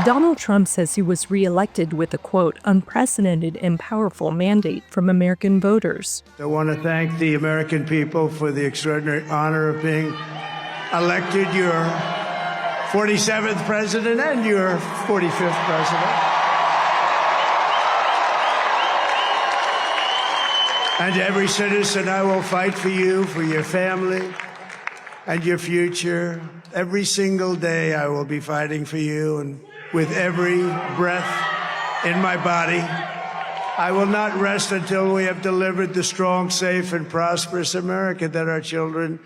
Donald Trump says he was reelected with a, quote, unprecedented and powerful mandate from American voters. I want to thank the American people for the extraordinary honor of being elected your 47th president and your 45th president. And every citizen, I will fight for you, for your family, and your future. Every single day I will be fighting for you, and with every breath in my body, I will not rest until we have delivered the strong, safe, and prosperous America that our children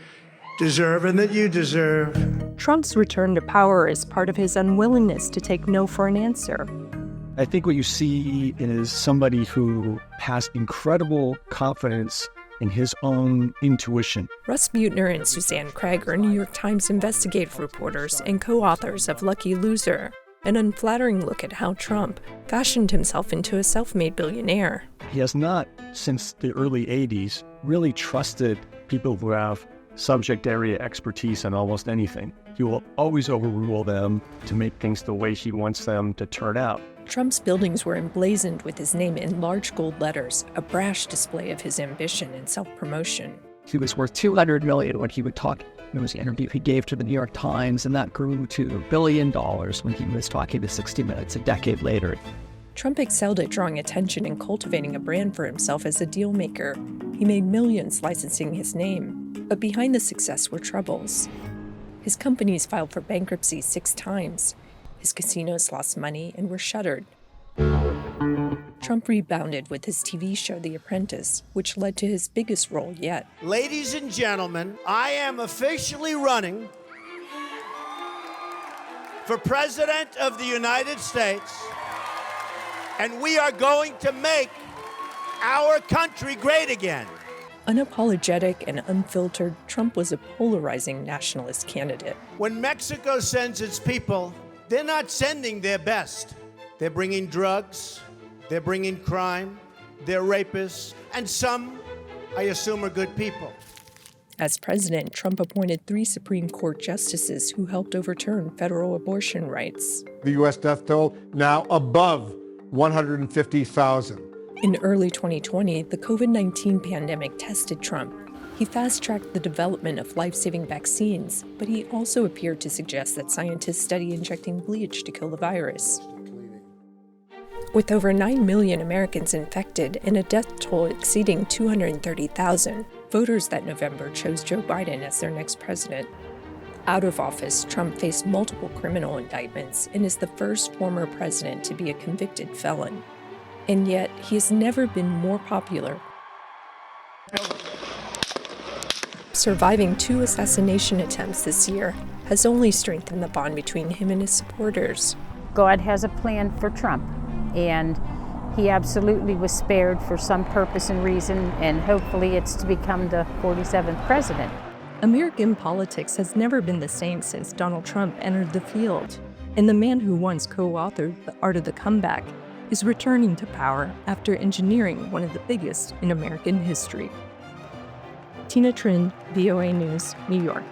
deserve and that you deserve. Trump's return to power is part of his unwillingness to take no for an answer. I think what you see is somebody who has incredible confidence in his own intuition. Russ Buettner and Suzanne Craig are New York Times investigative reporters and co-authors of Lucky Loser, an unflattering look at how Trump fashioned himself into a self-made billionaire. He has not, since the early 80s, really trusted people who have subject area expertise in almost anything. He will always overrule them to make things the way he wants them to turn out. Trump's buildings were emblazoned with his name in large gold letters, a brash display of his ambition and self-promotion. He was worth $200 million when he would talk. There was an interview he gave to the New York Times, and that grew to $1 billion when he was talking to 60 Minutes a decade later. Trump excelled at drawing attention and cultivating a brand for himself as a deal maker. He made millions licensing his name, but behind the success were troubles. His companies filed for bankruptcy 6 times. His casinos lost money and were shuttered. Trump rebounded with his TV show The Apprentice, which led to his biggest role yet. Ladies and gentlemen, I am officially running for President of the United States, and we are going to make our country great again. Unapologetic and unfiltered, Trump was a polarizing nationalist candidate. When Mexico sends its people, they're not sending their best. They're bringing drugs, they're bringing crime, they're rapists, and some, I assume, are good people. As president, Trump appointed 3 Supreme Court justices who helped overturn federal abortion rights. The U.S. death toll now above 150,000. In early 2020, the COVID-19 pandemic tested Trump. He fast-tracked the development of life-saving vaccines, but he also appeared to suggest that scientists study injecting bleach to kill the virus. With over 9 million Americans infected and a death toll exceeding 230,000, voters that November chose Joe Biden as their next president. Out of office, Trump faced multiple criminal indictments and is the first former president to be a convicted felon. And yet, he has never been more popular. Surviving 2 assassination attempts this year has only strengthened the bond between him and his supporters. God has a plan for Trump, and he absolutely was spared for some purpose and reason, and hopefully it's to become the 47th president. American politics has never been the same since Donald Trump entered the field, and the man who once co-authored The Art of the Comeback is returning to power after engineering one of the biggest in American history. Trinh, VOA News, New York.